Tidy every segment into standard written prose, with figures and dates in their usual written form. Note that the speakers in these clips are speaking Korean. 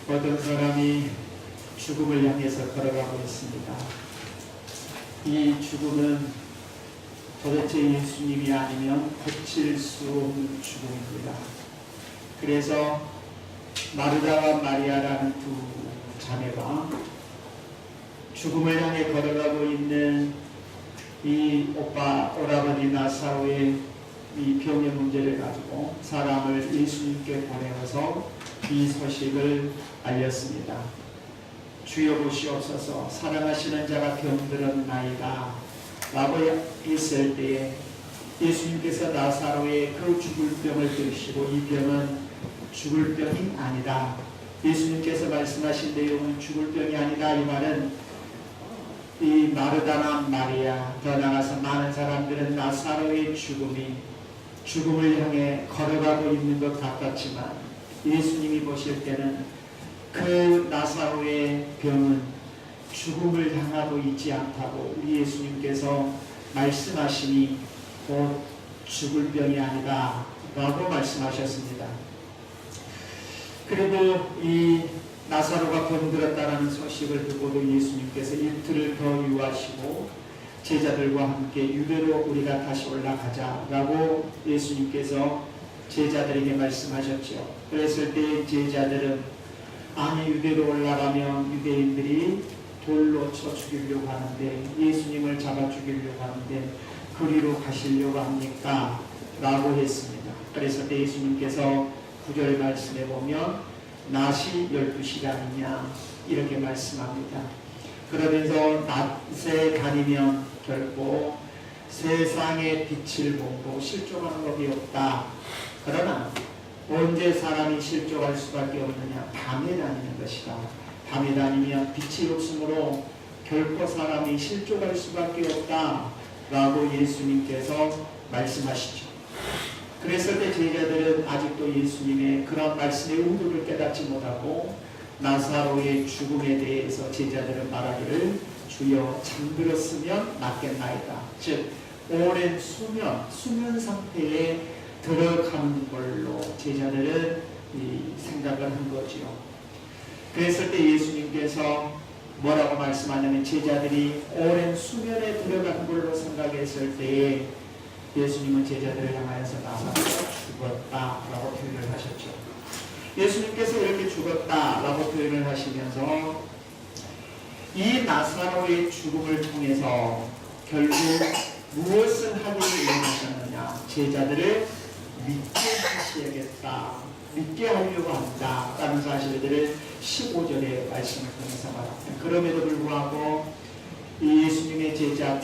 어떤 사람이 죽음을 향해서 걸어가고 있습니다. 이 죽음은 도대체 예수님이 아니면 고칠 수 없는 죽음입니다. 그래서 마르다와 마리아라는 두 자매가 죽음을 향해 걸어가고 있는 이 오라버니 나사로의 이 병의 문제를 가지고 사람을 예수님께 보내어서 이 소식을 알렸습니다. 주여 보시옵소서, 사랑하시는 자가 병들었나이다 라고 했을 때에 예수님께서 나사로의 그 죽을 병을 들으시고 이 병은 죽을 병이 아니다. 예수님께서 말씀하신 내용은 죽을 병이 아니다. 이 말은 이 마르다나 마리아, 더 나아가서 많은 사람들은 나사로의 죽음을 향해 걸어가고 있는 것 같았지만 예수님이 보실 때는 그 나사로의 병은 죽음을 향하고 있지 않다고 우리 예수님께서 말씀하시니 곧 죽을 병이 아니다 라고 말씀하셨습니다. 그리고 이 나사로가 병들었다는 소식을 듣고도 예수님께서 이틀을 더 유하시고 제자들과 함께 유대로 우리가 다시 올라가자라고 예수님께서 제자들에게 말씀하셨죠. 그랬을 때 제자들은 아니 유대로 올라가면 유대인들이 돌로 쳐 죽이려고 하는데 예수님을 잡아 죽이려고 하는데 그리로 가시려고 합니까? 라고 했습니다. 그래서 예수님께서 9절 말씀에 보면 낮이 12시간이냐 이렇게 말씀합니다. 그러면서 낮에 다니면 결코 세상의 빛을 보고 실족하는 법이 없다. 그러나 언제 사람이 실족할 수밖에 없느냐? 밤에 다니는 것이다. 밤에 다니면 빛이 없으므로 결코 사람이 실족할 수밖에 없다 라고 예수님께서 말씀하시죠. 그랬을 때 제자들은 아직도 예수님의 그런 말씀의 의도를 깨닫지 못하고 나사로의 죽음에 대해서 제자들은 말하기를 주여 잠들었으면 낫겠나이다. 즉 오랜 수면 상태에 들어가는 걸로 제자들은 생각을 한 거지요. 그랬을 때 예수님께서 뭐라고 말씀하냐면 제자들이 오랜 수면에 들어간 걸로 생각했을 때에 예수님은 제자들을 향하여서 나사로가 죽었다라고 표현을 하셨죠. 예수님께서 이렇게 죽었다라고 표현을 하시면서 이 나사로의 죽음을 통해서 결국 무엇을 하기를 원하셨느냐? 제자들을 믿게 하셔야겠다. 믿게 하려고 한다라는 사실들을 15절의 말씀을 통해서 말합니다. 그럼에도 불구하고 예수님의 제자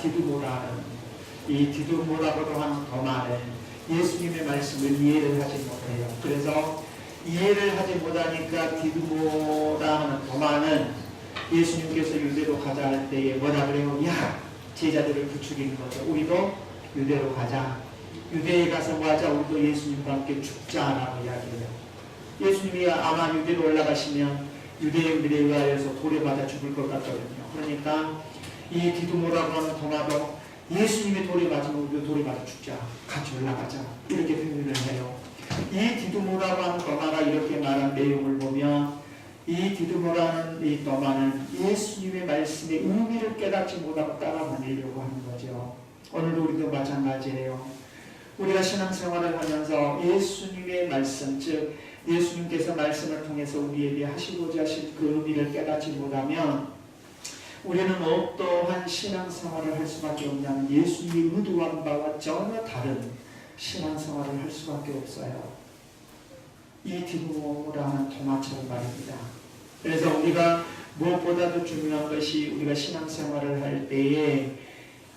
디두모라고도 하는 도마는 예수님의 말씀을 이해를 하지 못해요. 그래서 이해를 하지 못하니까 디두모라 하는 도마는 예수님께서 유대로 가자 할 때에 뭐라 그래요? 야, 제자들을 부추기는 거죠. 우리도 유대로 가자. 유대에 가서 뭐 하자? 우리도 예수님과 함께 죽자라고 이야기해요. 예수님이 아마 유대로 올라가시면 유대인들에 의하여서 돌에 맞아 죽을 것 같거든요. 그러니까 이 디두모라고 하는 도마도 예수님이 돌에 맞으면 우리도 돌에 맞아 죽자. 같이 올라가자. 이렇게 표현을 해요. 이 디두모라고 하는 도마가 이렇게 말한 내용을 보면 이 디두모라는 이 도마는 예수님의 말씀의 의미를 깨닫지 못하고 따라다니려고 하는 거죠. 오늘도 우리도 마찬가지예요. 우리가 신앙생활을 하면서 예수님의 말씀, 즉 예수님께서 말씀을 통해서 우리에게 하시고자 하신 그 의미를 깨닫지 못하면 우리는 어떠한 신앙생활을 할 수밖에 없냐면 예수님이 의도한 바와 전혀 다른 신앙생활을 할 수밖에 없어요. 이 디두모라는 도마처럼 말입니다. 그래서 우리가 무엇보다도 중요한 것이 우리가 신앙생활을 할 때에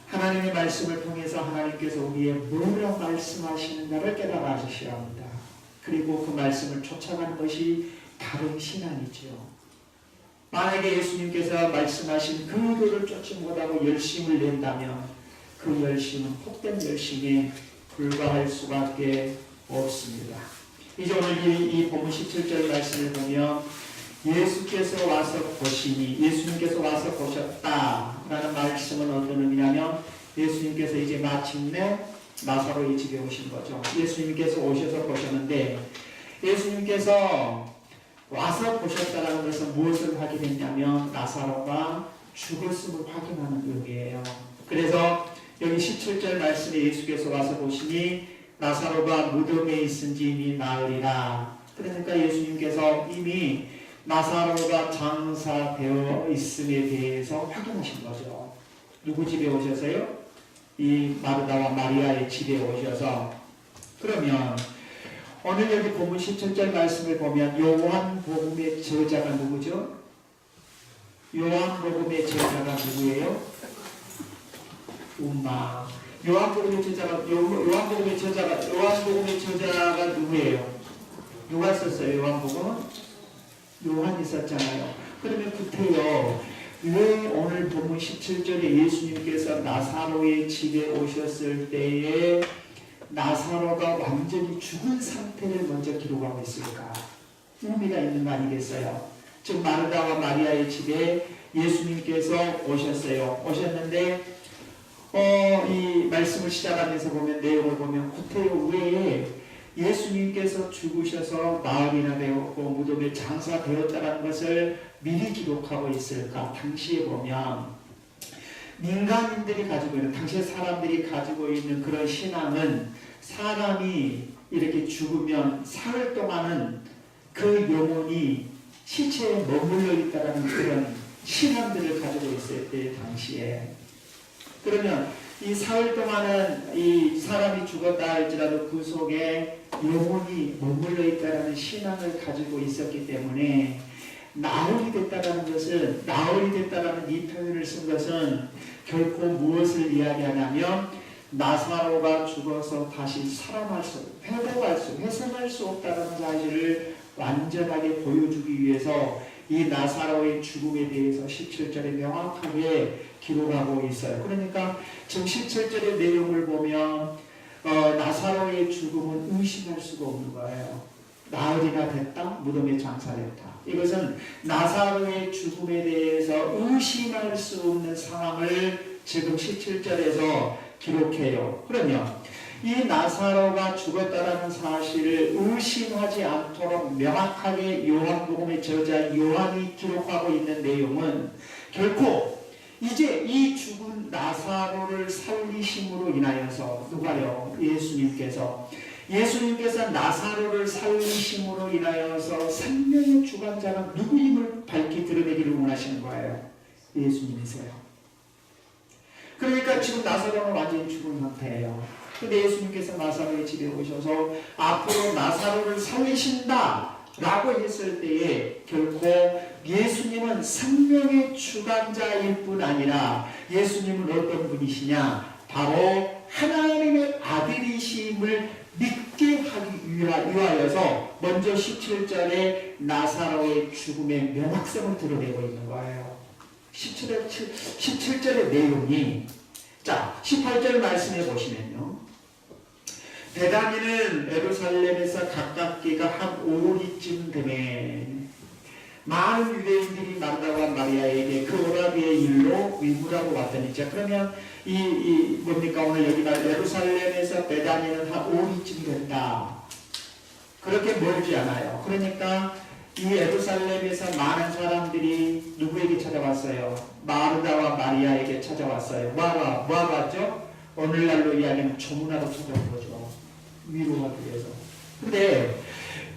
하나님의 말씀을 통해서 하나님께서 우리의 뭐라 말씀하시는가를 깨달아 주셔야 합니다. 그리고 그 말씀을 쫓아가는 것이 바른 신앙이죠. 만약에 예수님께서 말씀하신 그 의도를 쫓지 못하고 열심을 낸다면 그 열심은 헛된 열심에 불과할 수밖에 없습니다. 이제 오늘 이 본문 17절 말씀을 보면 예수께서 와서 보시니, 예수님께서 와서 보셨다라는 말씀은 어떤 의미냐면 예수님께서 이제 마침내 나사로의 집에 오신 거죠. 예수님께서 오셔서 보셨는데 예수님께서 와서 보셨다는 것은 무엇을 확인했냐면 나사로가 죽었음을 확인하는 의미예요. 그래서 여기 17절 말씀에 예수께서 와서 보시니 나사로가 무덤에 있은 지 이미 나흘이라. 그러니까 예수님께서 이미 나사로가 장사되어 있음에 대해서 확인하신 거죠. 누구 집에 오셔서요? 이 마르다와 마리아의 집에 오셔서. 그러면 오늘 여기 본문 17절 말씀을 보면 요한복음의 저자가 누구죠? 요한복음의 저자가 누구예요? 요한복음의 저자가 누구예요? 누가 썼어요? 요한복음은? 요한이 썼잖아요. 그러면 그때요, 왜 오늘 본문 17절에 예수님께서 나사로의 집에 오셨을 때에 나사로가 완전히 죽은 상태를 먼저 기록하고 있을까? 의미가 있는 거 아니겠어요? 즉 마르다와 마리아의 집에 예수님께서 오셨는데 이 말씀을 시작하면서 보면, 내용을 보면 구태여 왜 예수님께서 죽으셔서 나흘이나 되었고 무덤에 장사되었다는 것을 미리 기록하고 있을까? 당시에 보면 민간인들이 가지고 있는, 당시에 사람들이 가지고 있는 그런 신앙은 사람이 이렇게 죽으면 사흘 동안은 그 영혼이 시체에 머물러 있다는 그런 신앙들을 가지고 있을 때 당시에. 그러면 이 사흘 동안은 이 사람이 죽었다 할지라도 그 속에 영혼이 머물러 있다는 신앙을 가지고 있었기 때문에 나흘이 됐다는 것은, 나흘이 됐다는 이 표현을 쓴 것은 결코 무엇을 이야기하냐면 나사로가 죽어서 다시 회생할 수 없다는 사실을 완전하게 보여주기 위해서 이 나사로의 죽음에 대해서 17절에 명확하게 기록하고 있어요. 그러니까 지금 17절의 내용을 보면 나사로의 죽음은 의심할 수가 없는 거예요. 나흘이나 됐다, 무덤에 장사됐다. 이것은 나사로의 죽음에 대해서 의심할 수 없는 상황을 지금 17절에서 기록해요. 그러면 이 나사로가 죽었다라는 사실을 의심하지 않도록 명확하게 요한복음의 저자 요한이 기록하고 있는 내용은 결코 이제 이 죽은 나사로를 살리심으로 인하여서, 누가요? 예수님께서 나사로를 살리심으로 인하여서 생명의 주관자가 누구임을 밝히 드러내기를 원하시는 거예요. 예수님이세요. 그러니까 지금 나사로는 완전히 죽은 상태예요. 근데 예수님께서 나사로의 집에 오셔서 앞으로 나사로를 살리신다 라고 했을 때에 결코 예수님은 생명의 주관자일 뿐 아니라 예수님은 어떤 분이시냐? 바로 하나님의 아들이심을 믿게 하기 위하여서 먼저 17절에 나사로의 죽음의 명확성을 드러내고 있는 거예요. 17절의 내용이, 자 18절 말씀해 보시면요, 베다니는 예루살렘에서 가깝기가 한 5리쯤 되매 많은 유대인들이 마르다와 마리아에게 그 오라비의 일로 위무라고 왔더니, 자 그러면 뭡니까? 오늘 여기 예루살렘에서 베다니는 한 5리쯤 된다. 그렇게 멀지 않아요. 그러니까 이 예루살렘에서 많은 사람들이 누구에게 찾아왔어요? 마르다와 마리아에게 찾아왔어요. 뭐하러 왔죠? 오늘날로 이야기하면 조문하러 찾아온 거죠. 위로하기 위해서. 근데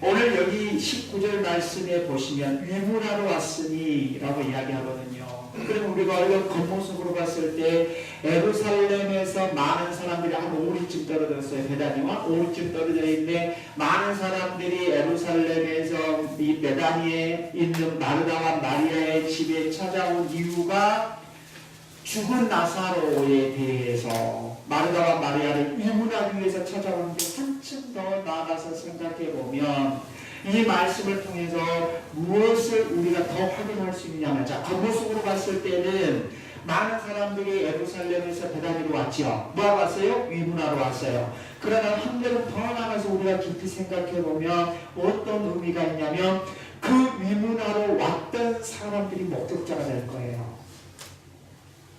오늘 여기 19절 말씀에 보시면 위문하러 왔으니 라고 이야기하거든요. 그럼 우리가 얼른 겉모습으로 봤을 때 예루살렘에서 많은 사람들이 한 5리쯤 떨어졌어요. 베다니와 5리쯤 떨어져 있는데 많은 사람들이 예루살렘에서 이 베다니에 있는 마르다와 마리아의 집에 찾아온 이유가 죽은 나사로에 대해서 마르다와 마리아를 위문하기 위해서 찾아오는데, 한층 더 나아가서 생각해 보면 이 말씀을 통해서 무엇을 우리가 더 확인할 수 있냐면, 자 겉모습으로 봤을 때는 많은 사람들이 예루살렘에서 베다니로 왔죠. 뭐하러 왔어요? 위문하러 왔어요. 그러나 한 걸음 더 나가서 우리가 깊이 생각해 보면 어떤 의미가 있냐면 그 위문하러 왔던 사람들이 목격자가 될 거예요.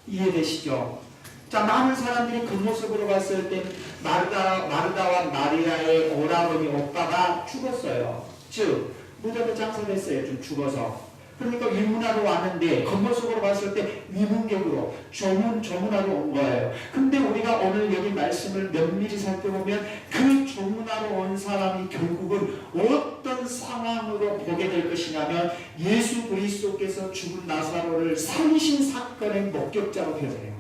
이해되시죠? 자, 많은 사람들이 그 모습으로 봤을 때 마르다와 마리아의 오라버니 오빠가 죽었어요. 즉 무덤에 장사됐어요. 좀 죽어서. 그러니까 위문하러 왔는데 겉모습으로 봤을 때 위문격으로 조문하러 온 거예요. 근데 우리가 오늘 여기 말씀을 면밀히 살펴보면 그 조문하러 온 사람이 결국은 어떤 상황으로 보게 될 것이냐면 예수 그리스도께서 죽은 나사로를 살리신 사건의 목격자로 되어요.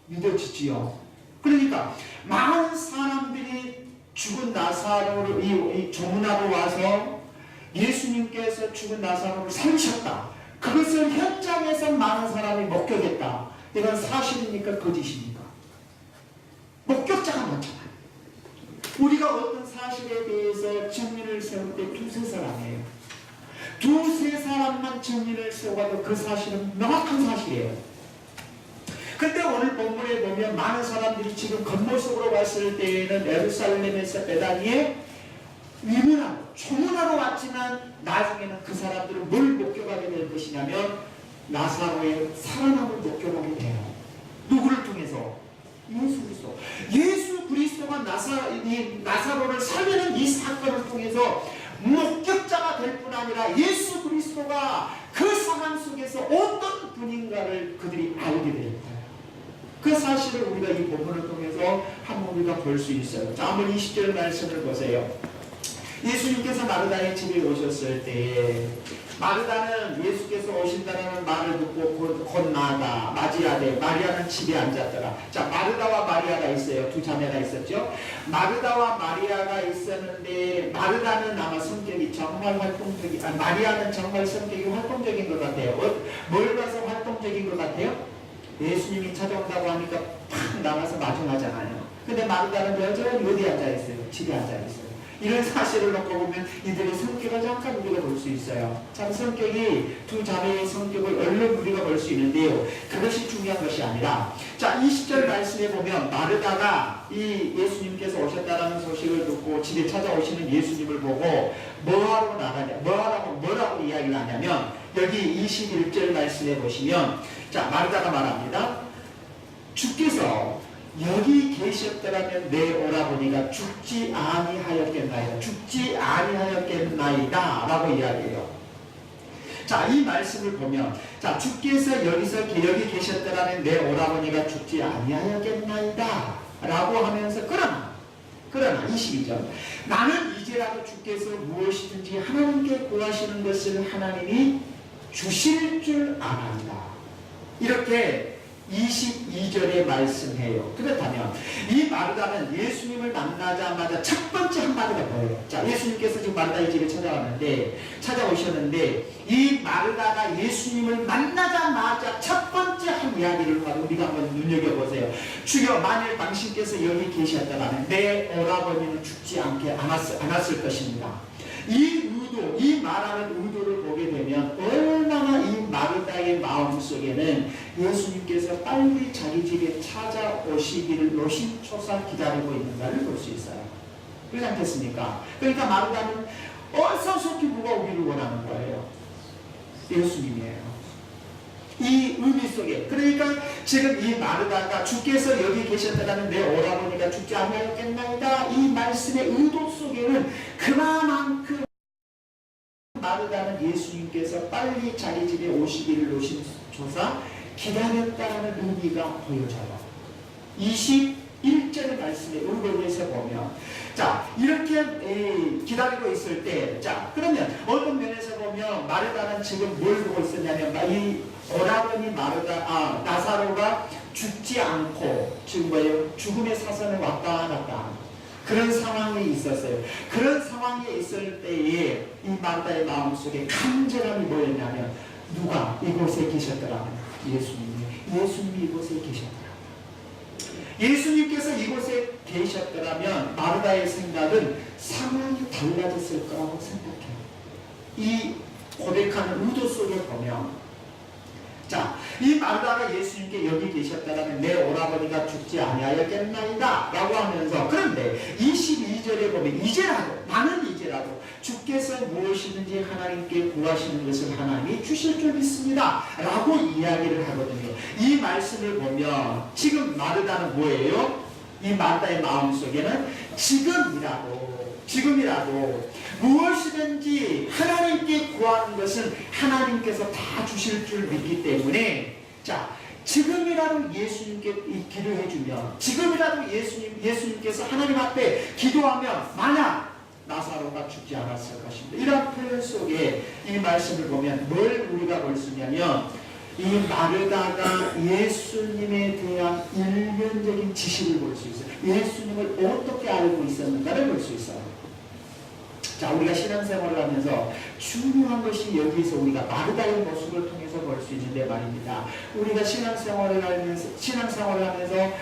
믿어지지요? 그러니까 많은 사람들이 죽은 나사로를 이 조문하러 와서 예수님께서 죽은 나사로를 살리셨다. 그것을 현장에서 많은 사람이 목격했다. 이건 사실입니까? 거짓입니까? 목격자가 많잖아요. 우리가 어떤 사실에 대해서 증인을 세울 때 두세 사람이에요. 두세 사람만 증인을 세워도 그 사실은 명확한 사실이에요. 근데 오늘 본문에 보면 많은 사람들이 지금 겉모습으로 봤을 때에는 예루살렘에서 베다니에 위문하러, 조문하러 왔지만 나중에는 그 사람들은 뭘 목격하게 될 것이냐면 나사로의 살아남을 목격하게 돼요. 누구를 통해서? 예수 그리스도. 예수 그리스도가 나사로를 살리는 이 사건을 통해서 목격자가 될 뿐 아니라 예수 그리스도가 그 상황 속에서 어떤 분인가를 그들이 알게 됩니다. 그 사실을 우리가 이 본문을 통해서 한번 우리가 볼 수 있어요. 자, 한번 20절 말씀을 보세요. 예수님께서 마르다의 집에 오셨을 때 마르다는 예수께서 오신다는 말을 듣고 곧 나아가 맞이하되 마리아는 집에 앉았더라. 자, 마르다와 마리아가 있어요. 두 자매가 있었죠. 마르다와 마리아가 있었는데 마르다는 아마 성격이 정말 활동적인, 마리아는 정말 성격이 활동적인 것 같아요. 뭘 봐서 활동적인 것 같아요? 예수님이 찾아온다고 하니까 팍 나가서 마중하잖아요. 근데 마르다는 여전히 어디 앉아있어요? 집에 앉아있어요. 이런 사실을 놓고 보면 이들의 성격을 잠깐 우리가 볼 수 있어요. 참 성격이 두 자매의 성격을 얼른 우리가 볼 수 있는데요. 그것이 중요한 것이 아니라 자 20절 말씀에 보면 마르다가 이 예수님께서 오셨다는 소식을 듣고 집에 찾아오시는 예수님을 보고 뭐하러 나가냐 뭐라고 이야기를 하냐면 여기 21절 말씀에 보시면 자 마르다가 말합니다. 주께서 여기 계셨더라면 내 오라버니가 죽지 아니하였겠나이다 라고 이야기해요. 자, 이 말씀을 보면 자 주께서 여기 계셨더라면 내 오라버니가 죽지 아니하였겠나이다 라고 하면서 그러나 22절 나는 이제라도 주께서 무엇이든지 하나님께 구하시는 것을 하나님이 주실 줄 아나이다. 이렇게 22절에 말씀해요. 그렇다면 이 마르다는 예수님을 만나자마자 첫 번째 한마디가 뭐예요? 자, 예수님께서 지금 마르다의 집에 찾아오셨는데 이 마르다가 예수님을 만나자마자 첫 번째 한 이야기를 하고 우리가 한번 눈여겨보세요. 주여 만일 당신께서 여기 계셨다면 내 오라버니는 죽지 않았을 것입니다. 이 말하는 의도를 보게 되면 얼마나 이 마르다의 마음속에는 예수님께서 빨리 자기 집에 찾아오시기를 노심초사 기다리고 있는가를 볼 수 있어요. 그렇지 않겠습니까? 그러니까 마르다는 어서 속히 누가 오기를 원하는 거예요. 예수님이에요. 이 의미 속에 그러니까 지금 이 마르다가 주께서 여기 계셨다면 내 오라버니가 죽지 아니하였겠나이다 이 말씀의 의도 속에는 그만큼 마르다는 예수님께서 빨리 자기 집에 오시기를 노심초사 기다렸다는 의미가 보여져요. 21절의 말씀의 의도에서 보면 자 이렇게 기다리고 있을 때 자 그러면 어떤 면에서 보면 마르다는 지금 뭘 보고 있었냐면 이 오라버니 나사로가 죽지 않고 지금 뭐예요? 죽음의 사선을 왔다 갔다 그런 상황이 있었어요. 그런 상황에 있을 때에 이 마르다의 마음속에 간절함이 뭐였냐면 누가 이곳에 계셨더라면 예수님이 이곳에 계셨더라. 예수님께서 이곳에 계셨더라면 마르다의 생각은 상황이 달라졌을 거라고 생각해요. 이 고백하는 의도 속에 보면 자, 이 마르다가 예수님께 여기 계셨다면 내 오라버니가 죽지 아니하였겠나이다 라고 하면서 그런데 22절에 보면 나는 이제라도 주께서 무엇이든지 하나님께 구하시는 것을 하나님이 주실 줄 믿습니다 라고 이야기를 하거든요. 이 말씀을 보면 지금 마르다는 뭐예요? 이 마르다의 마음속에는 지금이라도 무엇이든지 하나님께 구하는 것은 하나님께서 다 주실 줄 믿기 때문에, 자, 지금이라도 예수님께 기도해주면, 지금이라도 예수님께서 하나님 앞에 기도하면 만약 나사로가 죽지 않았을 것입니다. 이런 표현 속에 이 말씀을 보면 뭘 우리가 볼 수 있냐면, 이 마르다가 예수님에 대한 일면적인 지식을 볼 수 있어요. 예수님을 어떻게 알고 있었는가를 볼 수 있어요. 자, 우리가 신앙생활을 하면서 중요한 것이 여기에서 우리가 마르다의 모습을 통해서 볼 수 있는데 말입니다. 우리가 신앙생활을 하면서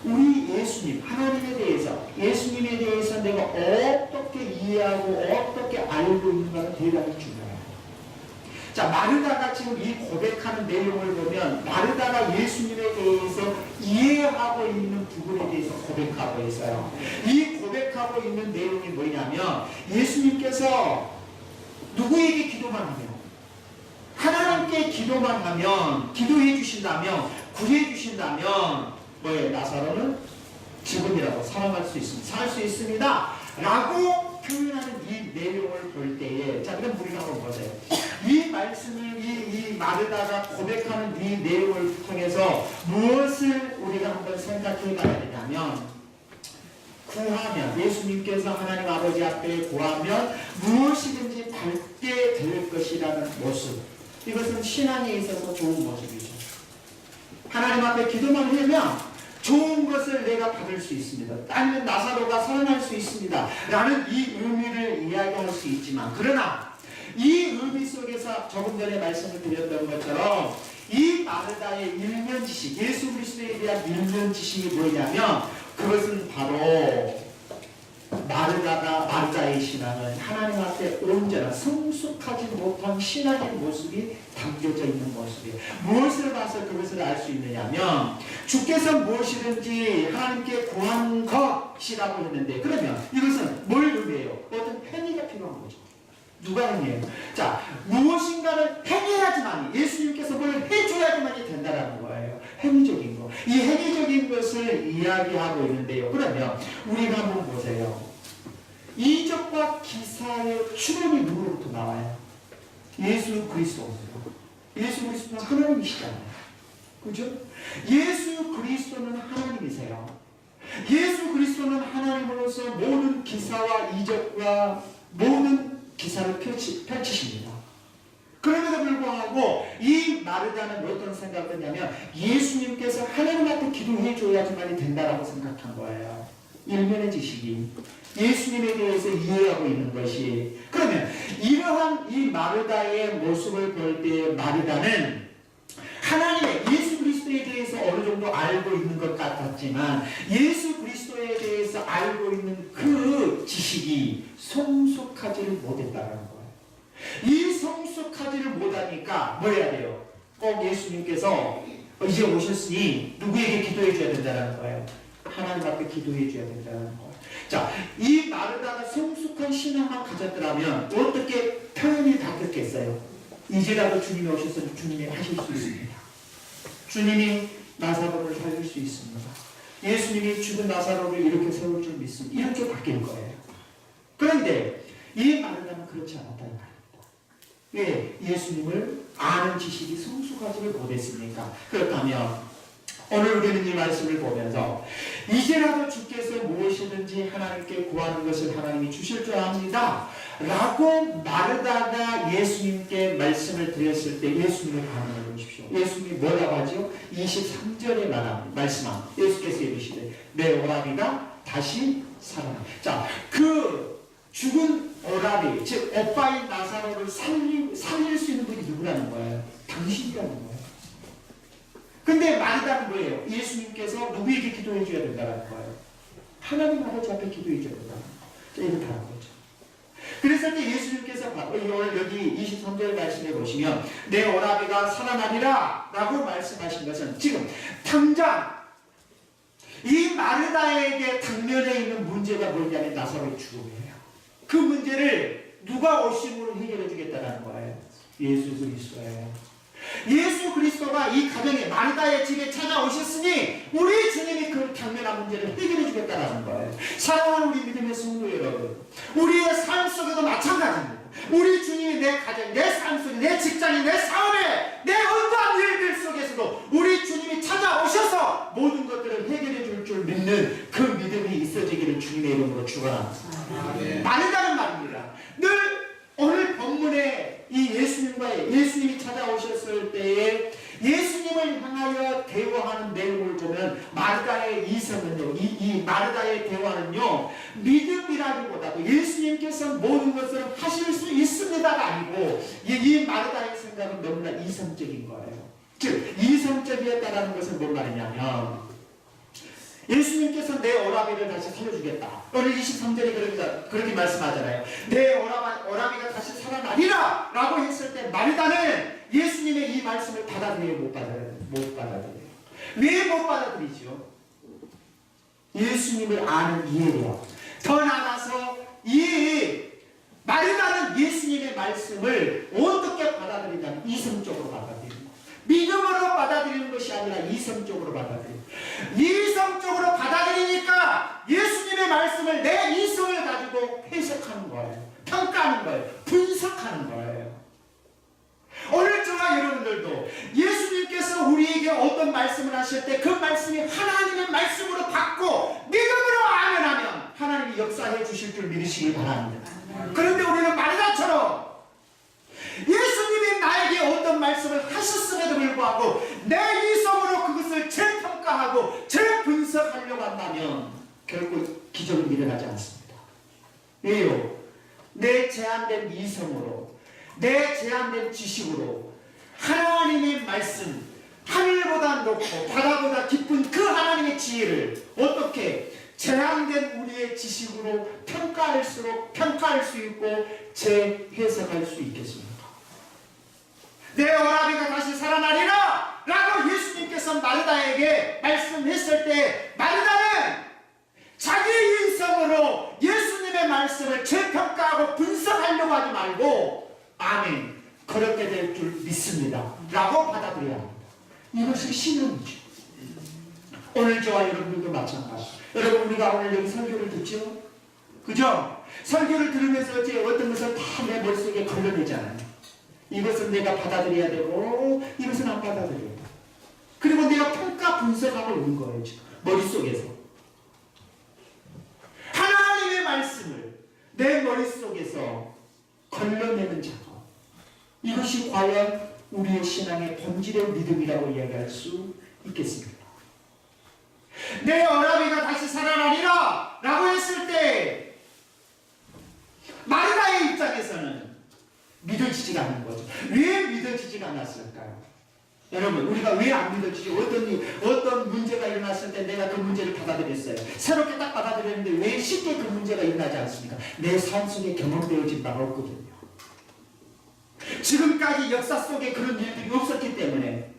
우리 예수님, 하나님에 대해서, 예수님에 대해서 내가 어떻게 이해하고 어떻게 알고 있는가는 대단히 중요해요. 자, 마르다가 지금 이 고백하는 내용을 보면 마르다가 예수님에 대해서 이해하고 있는 부분에 대해서 고백하고 있어요. 이 고백하고 있는 내용이 뭐냐면, 예수님께서 누구에게 기도만 하면, 하나님께 기도만 하면, 기도해 주신다면, 구해 주신다면 뭐예요? 나사로는 지금이라도 살아날 수 있습니다. 살 수 있습니다 라고 표현하는 이 내용을 볼 때에, 자, 그럼 우리가 한번 보세요. 이 말씀을, 이 마르다가 고백하는 이 내용을 통해서 무엇을 우리가 한번 생각해 봐야 되냐면, 구하면, 예수님께서 하나님 아버지 앞에 구하면 무엇이든지 받게 될 것이라는 모습, 이것은 신앙에 있어서 좋은 모습이죠. 하나님 앞에 기도만 하면 좋은 것을 내가 받을 수 있습니다. 아니면 나사로가 살아날 수 있습니다 라는 이 의미를 이야기할 수 있지만, 그러나 이 의미 속에서 조금 전에 말씀을 드렸던 것처럼 이 마르다의 일면 지식, 예수 그리스도에 대한 일면 지식이 뭐냐면, 그것은 바로 마르다의 신앙은 하나님 앞에 온전한 성숙하지 못한 신앙의 모습이 담겨져 있는 모습이에요. 무엇을 봐서 그것을 알 수 있느냐면, 주께서 무엇이든지 하나님께 구한 것이라고 했는데, 그러면 이것은 뭘 의미해요? 어떤 행위가 필요한 거죠. 누가 행위해요? 자, 무엇인가를 행해야지만, 예수님께서 뭘 해줘야지만이 된다는 거예요. 행위적인 거. 이 행위적인 것을 이야기하고 있는데요. 그러면 우리가 한번 보세요. 이적과 기사의 출현이 누구로부터 나와요? 예수 그리스도입니다. 예수 그리스도는 하나님이시잖아요. 그죠? 예수 그리스도는 하나님이세요. 예수 그리스도는 하나님으로서 모든 기사와 이적과 모든 기사를 펼치십니다. 그럼에도 불구하고 이 마르다는 어떤 생각을 했냐면, 예수님께서 하나님한테 기도해 줘야지만이 된다라고 생각한 거예요. 일면의 지식이 예수님에 대해서 이해하고 있는 것이. 그러면 이러한 이 마르다의 모습을 볼 때 마르다는 하나님의 예수 그리스도에 대해서 어느 정도 알고 있는 것 같았지만, 예수 그리스도에 대해서 알고 있는 그 지식이 성숙하지를 못했다는 거예요. 이 성숙하지를 못하니까 뭐 해야 돼요? 꼭 예수님께서 이제 오셨으니 누구에게 기도해 줘야 된다는 거예요. 하나님 앞에 기도해 줘야 된다는 거예요. 자, 이 마르다가 성숙한 신앙만 가졌더라면 어떻게 표현이 바뀌었겠어요? 이제라도 주님이 오셔서 주님이 하실 수 있습니다. 주님이 나사로를 살릴 수 있습니다. 예수님이 죽은 나사로를 이렇게 세울 줄 믿습니다. 이렇게 바뀔 거예요. 그런데 이 마르다는 그렇지 않았다는 말입니다. 왜? 예수님을 아는 지식이 성숙하지를 못했습니까? 그렇다면 오늘 우리는 이 말씀을 보면서, 이제라도 주께서 무엇이든지 하나님께 구하는 것을 하나님이 주실 줄 압니다 라고 마르다가 예수님께 말씀을 드렸을 때 예수님의 반응을 보십시오. 예수님이 뭐라고 하죠? 23절에 말씀합니다. 예수께서 이르시되 내 오라비가 다시 살아나. 자, 그 죽은 오라비, 즉 오빠인 나사로를 살릴 수 있는 분이 누구라는 거예요? 당신이라는 거예요. 근데 마르다는 뭐예요? 예수님께서 누구에게 기도해 줘야 된다는 거예요? 하나님 아버지 앞에 기도해 줘야 된다는 거예요. 이렇다는 거죠. 그랬을 때 예수님께서 오늘 여기 23절 말씀해 보시면 내 오라비가 살아나리라 라고 말씀하신 것은, 지금 당장 이 마르다에게 당면에 있는 문제가 뭐냐면 나사로의 죽음이에요. 그 문제를 누가 오심으로 해결해 주겠다는 거예요? 예수 그리스도예요. 예수 그리스도가 이 가정에, 마르다의 집에 찾아오셨으니 우리 주님이 그 그 당면한 문제를 해결해 주겠다는 거예요. 사랑하는 우리 믿음의 성도 여러분, 우리의 삶 속에도 마찬가지입니다. 우리 주님이 내 가정, 내 삶 속에, 내 직장인, 내 사업에, 내 어떠한 일들 속에서도 우리 주님이 찾아오셔서 모든 것들을 해결해 줄 줄 믿는 그 믿음이 있어지기를 주님의 이름으로 축원합니다. 말이라는 말입니다. 늘 오늘 본문에 이 예수님이 찾아오셨을 때에 예수님을 향하여 대화하는 내용을 보면 마르다의 이성은요, 이 마르다의 대화는요, 믿음이라기보다도 예수님께서 모든 것을 하실 수 있습니다가 아니고 이 마르다의 생각은 너무나 이성적인 거예요. 즉 이성적이었다는 것은 뭔 말이냐면 예수님께서 내 오라비를 다시 살려주겠다. 오늘 23절이 그렇게 말씀하잖아요. 내 오라비가 다시 살아나리라 라고 했을 때 마르다는 예수님의 이 말씀을 받아들여요, 못 받아들여요. 왜 못 받아들이죠? 예수님을 아는 이해력. 더 나아가서 이 마르다는 예수님의 말씀을 어떻게 받아들이냐면 이성적으로 받아들입니다. 믿음으로 받아들이는 것이 아니라 이성적으로 받아들여요. 이성적으로 받아들이니까 예수님의 말씀을 내 이성을 가지고 해석하는 거예요. 평가하는 거예요. 분석하는 거예요. 오늘 저와 여러분들도 예수님께서 우리에게 어떤 말씀을 하실 때 그 말씀이 하나님의 말씀으로 받고 믿음으로 아멘하면 하나님이 역사해 주실 줄 믿으시기 바랍니다. 그런데 우리는 마르다처럼 예수님이 나에게 어떤 말씀을 하셨음에도 불구하고 내 이성으로 그것을 재평가하고 재분석하려고 한다면 결국 기적은 일어나지 않습니다. 왜요? 내 제한된 이성으로, 내 제한된 지식으로 하나님의 말씀, 하늘보다 높고 바다보다 깊은 그 하나님의 지혜를 어떻게 제한된 우리의 지식으로 평가할 수 있고 재해석할 수 있겠습니까? 내 오라비가 다시 살아나리라 라고 예수님께서 마르다에게 말씀했을 때 마르다는 자기 인성으로 예수님의 말씀을 재평가하고 분석하려고 하지 말고 아멘, 그렇게 될 줄 믿습니다 라고 받아들여야 합니다. 이것이 신앙이죠. 오늘 저와 여러분들도 마찬가지. 여러분, 우리가 오늘 여기 설교를 듣죠? 그죠? 설교를 들으면서 어째 어떤 것을 다 내 머릿속에 걸러내잖아요. 이것은 내가 받아들여야 되고 이것은 안 받아들여야 돼. 그리고 내가 평가 분석하고 있는 거예요, 지금 머릿속에서. 하나님의 말씀을 내 머릿속에서 걸러내는 작업, 이것이 과연 우리의 신앙의 본질의 믿음이라고 이야기할 수 있겠습니다. 내 오라비가 다시 살아나리라 라고 했을 때 마르다의 입장에서는 믿어지지가 않는 거죠. 왜 믿어지지가 않았을까요? 여러분, 우리가 왜 안 믿어지죠? 어떤 문제가 일어났을 때 내가 그 문제를 받아들였어요. 새롭게 딱 받아들였는데 왜 쉽게 그 문제가 일어나지 않습니까? 내 삶 속에 경험되어진 바가 없거든요. 지금까지 역사 속에 그런 일들이 없었기 때문에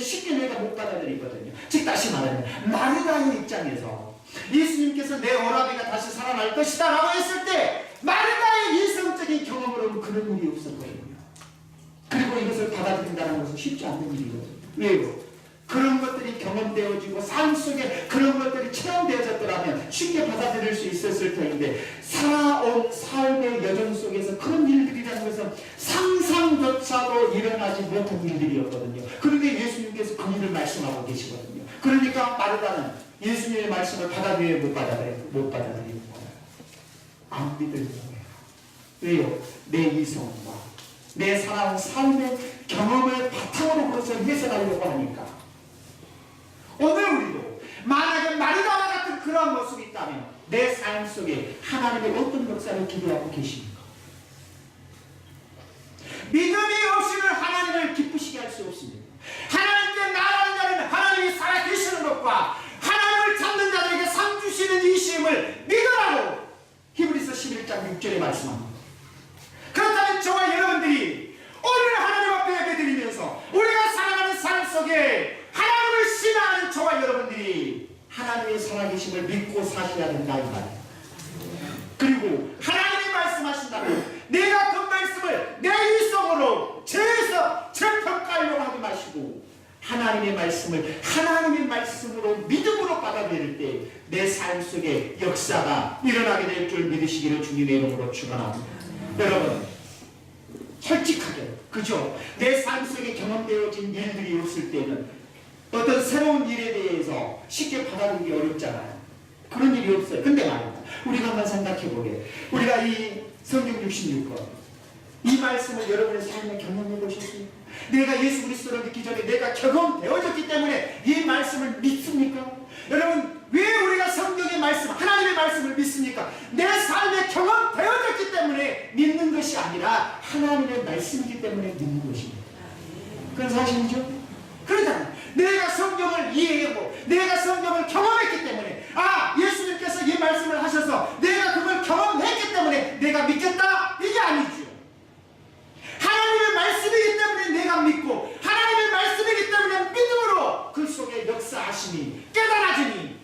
쉽게 내가 못 받아들이거든요. 즉 다시 말하면 마르다의 입장에서 예수님께서 내 오라비가 다시 살아날 것이다 라고 했을 때 마르다의 이성적인 경험으로는 그런 일이 없었거든요. 그리고 이것을 받아들인다는 것은 쉽지 않은 일이거든요. 왜요? 그런 것들이 경험되어지고 삶 속에 그런 것들이 체험되어졌더라면 쉽게 받아들일 수 있었을 텐데 살아온 삶의 여정 속에서 그런 일들이라는 것은 상상조차도 일어나지 못한 일들이었거든요. 그런데 예수님께서 그 일을 말씀하고 계시거든요. 그러니까 마르다는 예수님의 말씀을 받아들여야 못 받아들이는 거예요. 안 믿는 거예요. 왜요? 내 이성과 내 살아온 삶의 경험을 바탕으로 그것을 해석하려고 하니까. 오늘 우리도 만약에 마르다와 같은 그런 모습이 있다면 내 삶 속에 하나님의 어떤 역사를 기대하고 계십니까? 믿음이 없이는 하나님을 기쁘시게 할 수 없습니다. 하나님께 나아가는 자는 하나님이 살아계시는 것과 하나님을 찾는 자들에게 상 주시는 이 시임을 믿으라고 히브리서 11장 6절에 말씀합니다. 그렇다면 저와 여러분들이 오늘 하나님 앞에 예배드리면서 우리가 살아가는 삶 속에 하나님을 신뢰하는 저와 여러분들이 하나님의 살아계심을 믿고 사셔야 된다 이 말이에요. 그리고 하나님이 말씀하신다면 내가 그 말씀을 내 이성으로 재평가하려고 하지 마시고 하나님의 말씀을 하나님의 말씀으로 믿음으로 받아들일 때 내 삶 속에 역사가 일어나게 될 줄 믿으시기를 주님의 이름으로 축원합니다. 여러분 솔직하게 그죠? 내 삶 속에 경험되어진 일들이 없을 때는 어떤 새로운 일에 대해서 쉽게 받아들이기 어렵잖아요. 그런 일이 없어요. 근데 말입니다. 우리가 한번 생각해 보게. 우리가 이 성경 66권 이 말씀을 여러분의 삶에 경험해 보셨습니까? 내가 예수 그리스도를 믿기 전에 내가 경험되어졌기 때문에 이 말씀을 믿습니까? 여러분 왜 우리가 성경의 말씀, 하나님의 말씀을 믿습니까? 내 삶에 경험되어졌기 때문에 믿는 것이 아니라 하나님의 말씀이기 때문에 믿는 것입니다. 그런 사실이죠? 그러잖아요. 내가 성경을 이해하고 내가 성경을 경험했기 때문에 예수님께서 이 말씀을 하셔서 내가 그걸 경험했기 때문에 내가 믿겠다? 이게 아니죠. 하나님의 말씀이기 때문에 내가 믿고 하나님의 말씀이기 때문에 믿음으로 그 속에 역사하심이 깨달아짐이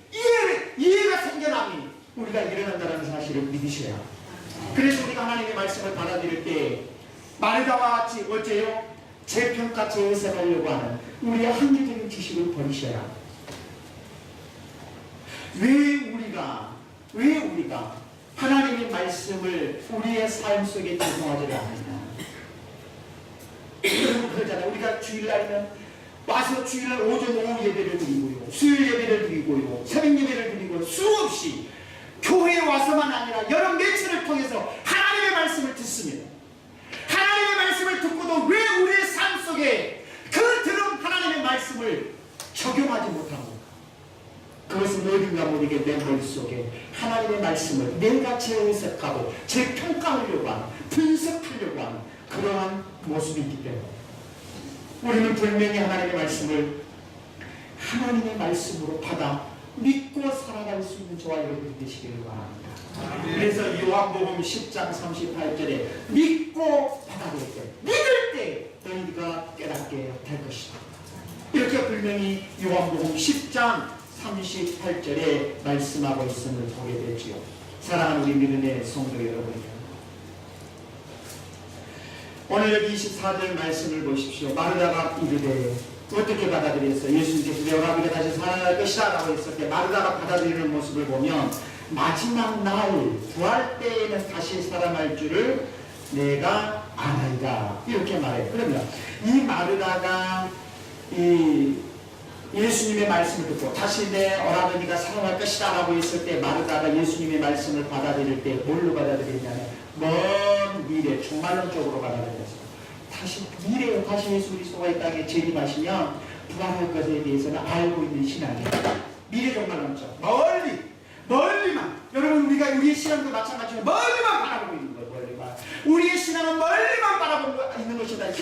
이해가 생겨나니 우리가 일어난다는 사실을 믿으셔야 합니다. 그래서 우리가 하나님의 말씀을 받아들일 때 마르다와 같이 어째요? 재평가 재해석하려고 하는 우리의 한계적인 지식을 버리셔야 합니다. 왜 우리가 하나님의 말씀을 우리의 삶 속에 적용하지 않느냐? 그러잖아요. 우리가 주일날이면 와서 주일날 오전 오후 예배를 드리고요, 수요일 예배를 드리고요, 새벽 예배를 드리고요, 수없이 교회에 와서만 아니라 여러 매체를 통해서 하나님의 말씀을 듣습니다. 하나님의 말씀을 듣고도 왜 우리의 삶 속에 그 들은 하나님의 말씀을 적용하지 못합니까? 그것은 어딘가 모르게 내 머릿속에 하나님의 말씀을 내가 재해석하고 재평가하려고 하는, 분석하려고 하는 그러한 모습이 있기 때문에 우리는 분명히 하나님의 말씀을 하나님의 말씀으로 받아 믿고 살아갈 수 있는 저와 여러분이 되시기를 바랍니다. 그래서 요한복음 10장 38절에 믿고 받아들일 때, 믿을 때 너희가 깨닫게 될 것이다. 이렇게 분명히 요한복음 10장 38절에 말씀하고 있음을 보게 되지요. 사랑하는 우리 믿음의 성도 여러분이요, 오늘 여기 24절 말씀을 보십시오. 마르다가 이르되 어떻게 받아들였어요? 예수님께서 내가 우리가 다시 살아날 것이다 라고 했을 때 마르다가 받아들이는 모습을 보면 마지막 날 부활 때에는 다시 살아날 줄을 내가 아나이다 이렇게 말해요. 그러면 이 마르다가 이 예수님의 말씀을 듣고 다시 내 어라버니가 살아날 것이다 라고 했을 때 마르다가 예수님의 말씀을 받아들일 때 뭘로 받아들이냐면 먼 미래 종말론적으로 받아들였어요. 다시 미래에 다시 예수 그리스도가 이 땅에 재림하시면 부활할 것에 대해서는 알고 있는 신앙이에요. 미래 종말론적 멀리만 여러분 우리가 우리의 신앙도 마찬가지로 멀리만 바라보고 있는 거예요. 멀리만 우리의 신앙은 멀리만 바라보고 있는 것이다.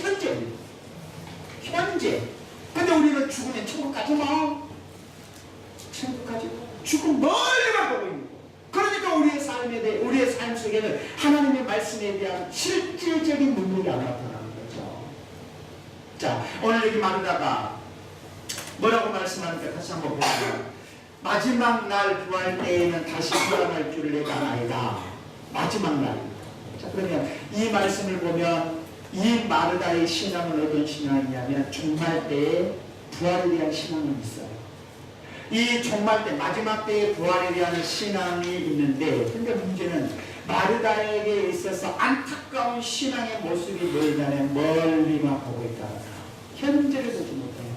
현재 근데 우리는 죽으면 천국까지 죽음 멀리만 보고 있는 거예요. 그러니까 우리의 삶 속에는 하나님의 말씀에 대한 실질적인 능력이 안 나타나는 거죠. 자, 오늘 여기 마르다가 뭐라고 말씀하는까 같이 한번 보세요. 마지막 날 부활 때에는 다시 부활할 줄을 내가 아나이다. 마지막 날. 자, 그러면 이 말씀을 보면 이 마르다의 신앙은 어떤 신앙이냐면 종말 때에 부활에 대한 신앙이 있어요. 이 종말 때 마지막 때의 부활에 대한 신앙이 있는데 근데 문제는 마르다에게 있어서 안타까운 신앙의 모습이 뭐냐면 멀리만 보고 있다는 거예요. 현재를 보지 못해요.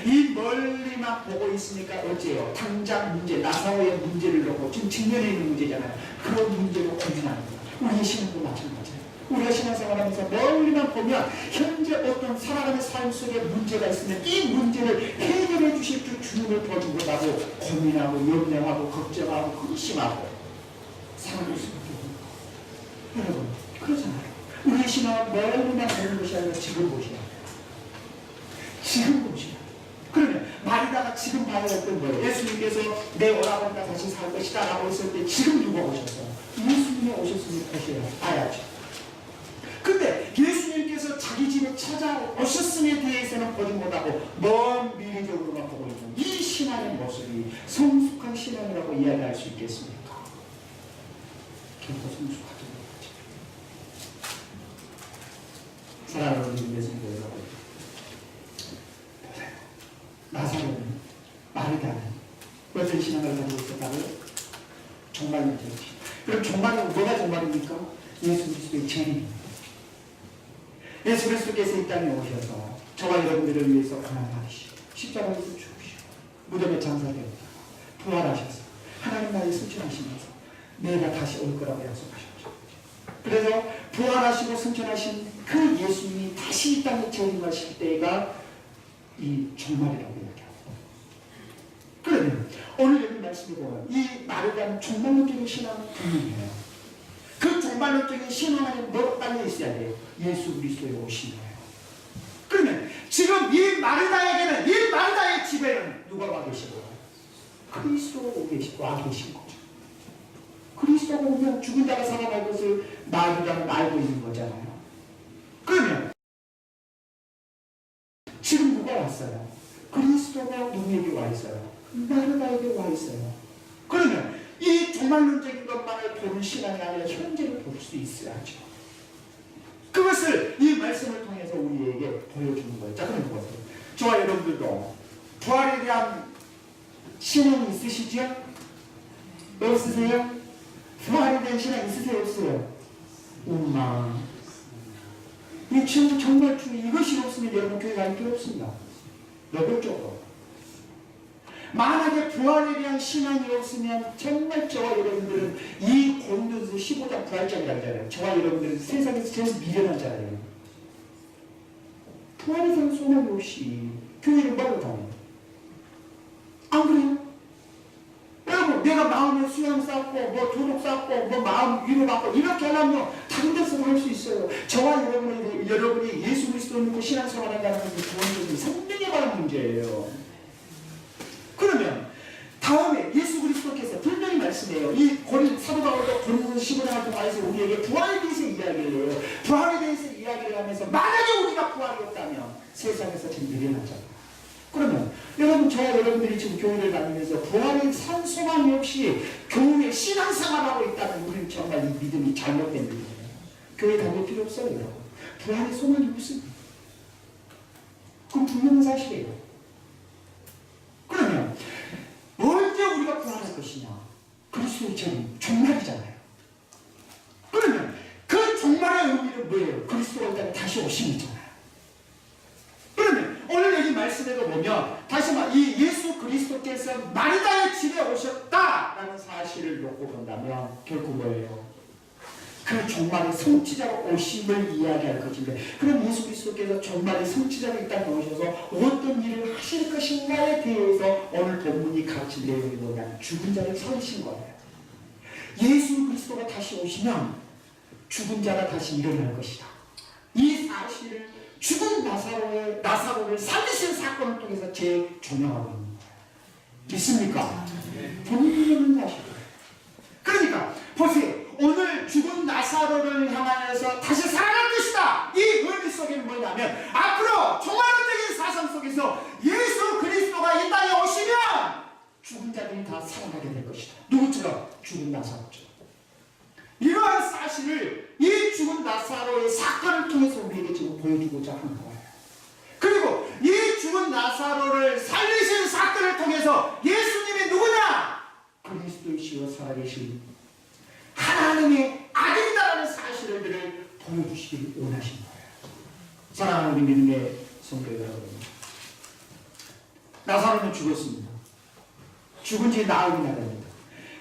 이 멀리만 보고 있으니까 어째요? 당장 문제, 나사로의 문제를 놓고 지금 직면해 있는 문제잖아요. 그런 문제로 고민하는 거예요. 우리의 신앙도 마찬가지예요. 우리가 신앙생활하면서 멀리만 보면 현재 어떤 살아가는 삶 속에 문제가 있으면 이 문제를 해결해 주실 줄 주님을 보지 못하고 고민하고 염려하고 걱정하고 근심하고 살아갈 수밖에 없는 거예요. 여러분 그러잖아요. 우리의 신앙은 멀리만 보는 것이 아니라 지금 보셔야 돼요. 지금 보셔야 돼요. 그러면 마리다가 지금 봐야 했던 거예요. 예수님께서 내 오라버니가 다시 살 것이다 라고 했을 때 지금 누가 오셨어요? 예수님이 오셨으면 봐야죠. 근데 예수님께서 자기 집에 찾아오셨음에 대해서는 보지 못하고 먼 미래적으로만 보고 있는 이 신앙의 모습이 성숙한 신앙이라고 이야기할 수 있겠습니까? 결코 성숙하지 못하죠. 사랑하는 믿음의 성도 여러분, 마르다는 어떤 신앙을 가지고 있었다고요? 종말론자였지. 그럼 종말은 뭐가 종말입니까? 예수 그리스도의 재림입니다. 예수 그리스도께서 이 땅에 오셔서 저와 여러분들을 위해서 고난받으시고 십자가에서 죽으시고 무덤에 장사되었다가 부활하셔서 하나님 나라에 승천하시면서 내가 다시 올 거라고 약속하셨죠. 그래서 부활하시고 승천하신 그 예수님이 다시 이 땅에 재림하실 때가 이 종말이라고 이야기합니다. 그러면 오늘 여기 말씀에 보면 이 마르다는 종말론적인 신앙은 분명해요. 그 종말론적인 신앙 안에 뭐가 깔려 있어야 돼요? 예수 그리스도의 오신 거예요. 그러면 지금 이 마르다에게는, 이 마르다의 집에는 누가 와 계시고? 그리스도가 와 계신 거죠. 그리스도가 오면 죽은 자가 살아날 것을 마르다는 알고 있는 거잖아요. 그러면 지금 누가 왔어요? 그리스도가 누구에게 와 있어요? 마르다에게 와 있어요. 그러면 이 종말론적인 것만을 보는 시간이 아니라 현재를 볼 수 있어야죠. 그것을 이 말씀을 통해서 우리에게 보여주는 거예요. 자, 그럼 보세요. 저와 여러분들도 부활에 대한 신앙이 있으시죠? 없으세요? 부활에 대한 신앙 있으세요? 없어요? 엄마, 이 정말 이것이 없으면 여러분 교회 갈 필요 없습니다. 노골적으로. 만약에 부활에 대한 신앙이 없으면 정말 저와 여러분들은 이 고린도서 15장 부활장이라고 하잖아요. 저와 여러분들은 세상에서 제일 미련한 자예요. 부활에 대한 소망이 없이 교회를 뭐로 다녀요? 안 그래요? 여러분, 내가 마음에 수양 쌓고 뭐 도덕 쌓고 뭐 마음 위로받고 이렇게 하려면 다른 데서 할 수 있어요. 저와 여러분이 예수 그리스도를 믿고 신앙생활을 한다는 것은 구원적인 생명에 관한 문제예요. 그러면 다음에 예수 그리스도께서 분명히 말씀해요. 이 사도 바울도 고린도서 15장을 통해서 우리에게 부활에 대해서 이야기를 해요. 부활에 대해서 이야기를 하면서 만약에 우리가 부활이 없다면 세상에서 지금 미련하잖아요. 그러면 여러분, 저와 여러분들이 지금 교회를 다니면서 부활의 산 소망이 없이 교회 신앙생활하고 있다면 우리는 정말 이 믿음이 잘못된 믿음이에요. 교회 다닐 필요 없어요. 여러분. 부활의 소망이 없습니다. 그건 분명한 사실이에요. 그러면 언제 우리가 부활할 것이냐? 그리스도의 재림, 종말이잖아요. 그러면 그 종말의 의미는 뭐예요? 그리스도가 이 땅에 다시 오심이잖아요. 그러면 오늘 여기 말씀에도 보면 다시 말해 이 예수 그리스도께서 마르다의 집에 오셨다라는 사실을 놓고 본다면 결국 뭐예요? 그 종말의 성취자로 오심을 이야기할 것인데, 그럼 예수 그리스도께서 종말의 성취자로 이 땅에 오셔서 어떤 일을 하실 것인가에 대해서 오늘 본문이 가르친 내용이 뭐냐면 죽은 자를 살리신 거예요. 예수 그리스도가 다시 오시면 죽은 자가 다시 일어날 것이다. 이 사실을 죽은 나사로를 살리신 사건을 통해서 재조명하고 있는 거예요. 믿습니까? 본인이 사실. 그러니까 보세요. 오늘 죽은 나사로를 향하여서 다시 살아날 것이다. 이 의미 속에는 뭐냐면 앞으로 종말론적인 사상 속에서 예수 그리스도가 이 땅에 오시면 죽은 자들이 다 살아나게 될 것이다. 누구처럼? 죽은 나사로처럼. 이러한 사실을 이 죽은 나사로의 사건을 통해서 우리에게 지금 보여주고자 하는 거예요. 그리고 이 죽은 나사로를 살리신 사건을 통해서 예수님이 누구냐? 그리스도이시여 살아계신 하나님의 아들이다라는 사실을 보여주시길 원하신 거예요. 사랑하는 우리 믿음의 성도 여러분, 나사로는 죽었습니다. 죽은 지 나흘이나 됩니다.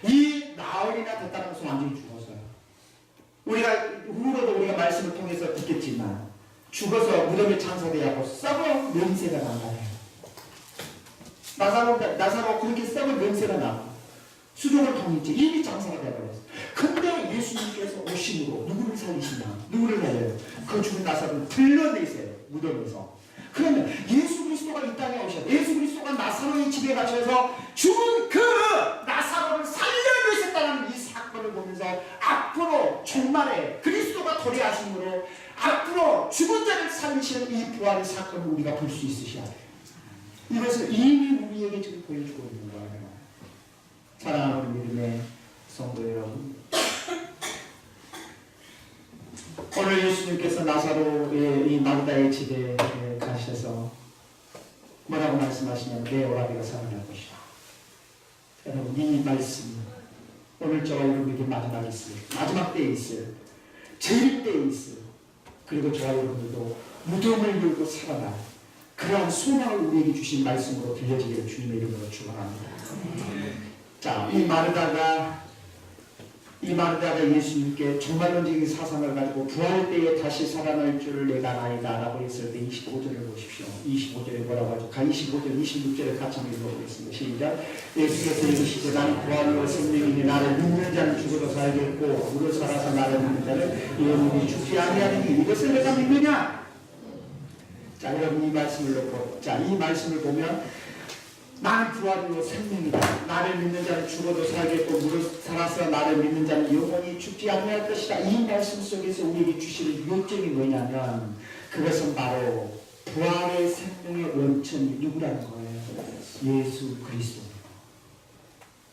이 나흘이나 됐다는 것은 완전히 죽었어요. 후로도 우리가 말씀을 통해서 듣겠지만 죽어서 무덤에 장사되고 썩은 냄새가 난다. 나사로 그렇게 썩은 냄새가 나고 수족을 통했지 이미 장사가 되어버렸어. 근데 예수님께서 오심으로 누구를 살리시냐? 누구를 살려요? 그 죽은 나사로를 불러내세요. 무덤에서. 그러면 예수 그리스도가 이 땅에 오셔서 예수 그리스도가 나사로의 집에 가셔서 죽은 그 나사로를 살려내셨다는 이 사건을 보면서 앞으로 종말에 그리스도가 도래하심으로 앞으로 죽은 자를 살리시는 이 부활의 사건을 우리가 볼 수 있으셔야 돼요. 이것을 이미 우리에게 지금 보여주고 있는 거예요. 사랑하는 믿음의 성도 여러분, 오늘 예수님께서 나사로의 이 마르다의 집에 가셔서 뭐라고 말씀하시냐면 내 오라비가 살아날 것이다. 여러분 이 말씀 오늘 저와 여러분에게 마지막에 있어요. 마지막 때에 있어요. 제일 때에 있어요. 그리고 저와 여러분들도 무덤을 열고 살아날 그러한 소망을 우리에게 주신 말씀으로 들려지기를 주님의 이름으로 축원합니다. 자, 이 마르다가 예수님께 종말론적인 사상을 가지고 부활 때에 다시 살아날 줄을 내가 아나이다 라고 했을 때 25절을 보십시오. 25절에 뭐라고 하죠? 25절, 26절에 같이 한번 읽어보겠습니다. 시작. 예수께서 이르시되 나는 부활이요 생명이니 나를 믿는 자는 죽어도 살겠고 무릇 살아서 나를 믿는 자는 영원히 죽지 아니하느니 이것을 내가 믿느냐? 자, 여러분 이 말씀을 놓고 이 말씀을 보면 나는 부활이요 생명이다. 나를 믿는 자는 죽어도 살겠고 무릇 살아서 나를 믿는 자는 영원히 죽지 아니할 것이다. 이 말씀 속에서 우리에게 주시는 요점이 뭐냐면 그것은 바로 부활의 생명의 원천이 누구라는 거예요. 예수 그리스도입니다.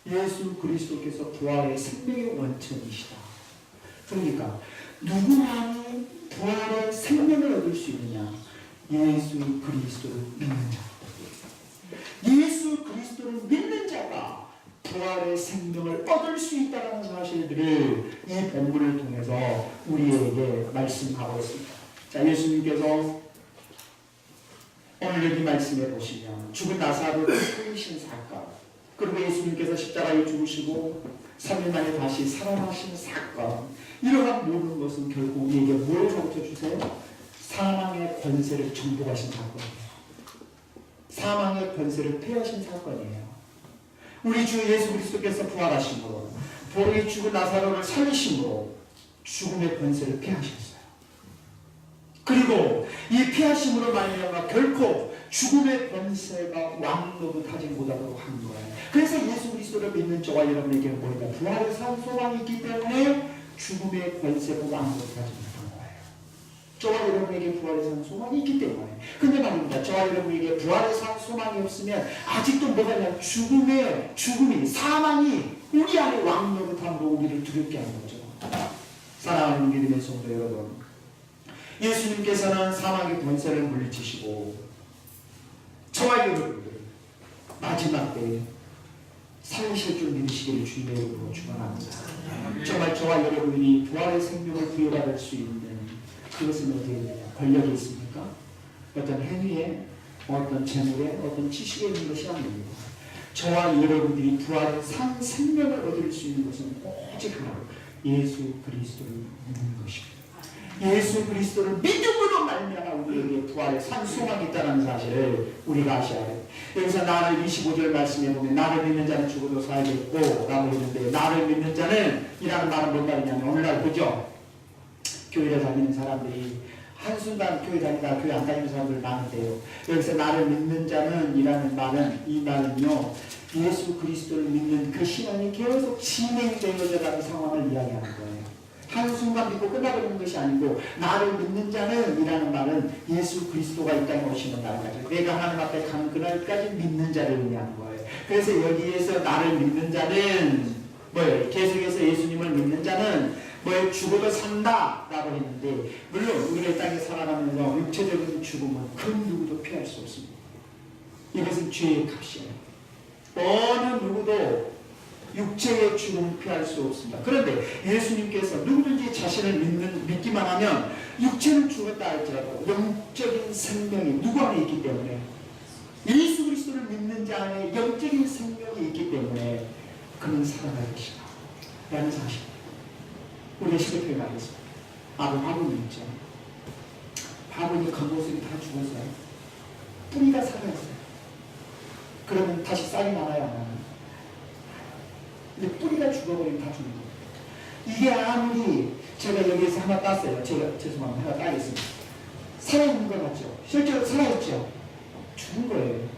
예수 그리스도께서 부활의 생명의 원천이시다. 그러니까 누구만이 부활의 생명을 얻을 수 있느냐? 예수 그리스도를 믿는 자. 예수 그리스도를 믿는 자가 부활의 생명을 얻을 수 있다는 사실들을 이 본문을 통해서 우리에게 말씀하고 있습니다. 자, 예수님께서 오늘 여기 말씀해 보시면 죽은 나사로를 살리신 사건, 그리고 예수님께서 십자가에 죽으시고 3일 만에 다시 살아나신 사건, 이러한 모든 것은 결국 우리에게 뭘 가르쳐 주세요? 사망의 권세를 정복하신 사건이에요. 사망의 권세를 폐하신 사건이에요. 우리 주 예수 그리스도께서 부활하심으로 우리 죽은 나사로를 살리심으로 죽음의 권세를 폐하셨어요. 그리고 이 폐하심으로 말미암아 결코 죽음의 권세가 왕노릇하지 못하도록 한 거예요. 그래서 예수 그리스도를 믿는 저와 여러분에게는 뭐냐? 부활의 산 소망이 있기 때문에 죽음의 권세가 왕노릇하지 못합니다. 저와 여러분에게 부활의 산 소망이 있기 때문에. 근데 말입니다. 저와 여러분에게 부활의 산 소망이 없으면 아직도 뭐가 있냐? 죽음이, 사망이 우리 안에 왕노릇함으로 우리를 두렵게 하는 거죠. 사랑하는 믿음의 성도 여러분, 예수님께서는 사망의 권세를 물리치시고 저와 여러분들 마지막 때에 살리실 줄 믿으시기를 주님의 이름으로 축원합니다. 정말 저와 여러분이 부활의 생명을 부여받을 수 있는 그것은 어디에 있느냐? 권력이 있습니까? 어떤 행위에, 어떤 재물에, 어떤 지식에 있는 것이 아닙니다. 저와 여러분들이 부활의 산 생명을 얻을 수 있는 것은 오직 하나, 예수 그리스도를 믿는 것입니다. 예수 그리스도를 믿음으로 말미암아 우리에게 부활의 산 소망이 있다는 사실을 우리가 아셔야 돼요. 여기서 나를 25절 말씀에 보면 나를 믿는 자는 죽어도 살겠고 라고 했는데, 나를 믿는 자는 이라는 말은 뭔 말이냐면 오늘날 그죠? 교회에 다니는 사람들이 한순간 교회 다니다 교회 안 다니는 사람들 많은데요. 여기서 나를 믿는 자는 이라는 말은, 이 말은요, 예수 그리스도를 믿는 그 신앙이 계속 진행되어져가는 상황을 이야기하는 거예요. 한순간 믿고 끝나버리는 것이 아니고, 나를 믿는 자는 이라는 말은 예수 그리스도가 이 땅에 오시는 날까지, 내가 하나님 앞에 가는 그날까지 믿는 자를 의미하는 거예요. 그래서 여기에서 나를 믿는 자는 뭐예요? 계속해서 예수님을 믿는 자는 뭐에 죽어도 산다 라고 했는데, 물론 우리가 이 땅에 살아가면서 육체적인 죽음은 그 누구도 피할 수 없습니다. 이것은 죄의 값이에요. 어느 누구도 육체의 죽음을 피할 수 없습니다. 그런데 예수님께서 누구든지 자신을 믿기만 하면 육체는 죽었다 할지라도 영적인 생명이 누구 안에 있기 때문에, 예수 그리스도를 믿는 자 안에 영적인 생명이 있기 때문에 그는 살아날 것이다 라는 사실. 우리가 쉽게 표현하겠습니다. 바보는 있죠. 바보니 겉모습이 다 죽었어요. 뿌리가 살아있어요. 그러면 다시 싹이 나나요? 안 나나요? 근데 뿌리가 죽어버리면 다 죽는 거예요. 이게 아무리 제가 여기에서 하나 땄어요. 제가 죄송합니다. 하나 따겠습니다. 살아있는 거 같죠? 실제로 살아있죠? 죽은 거예요.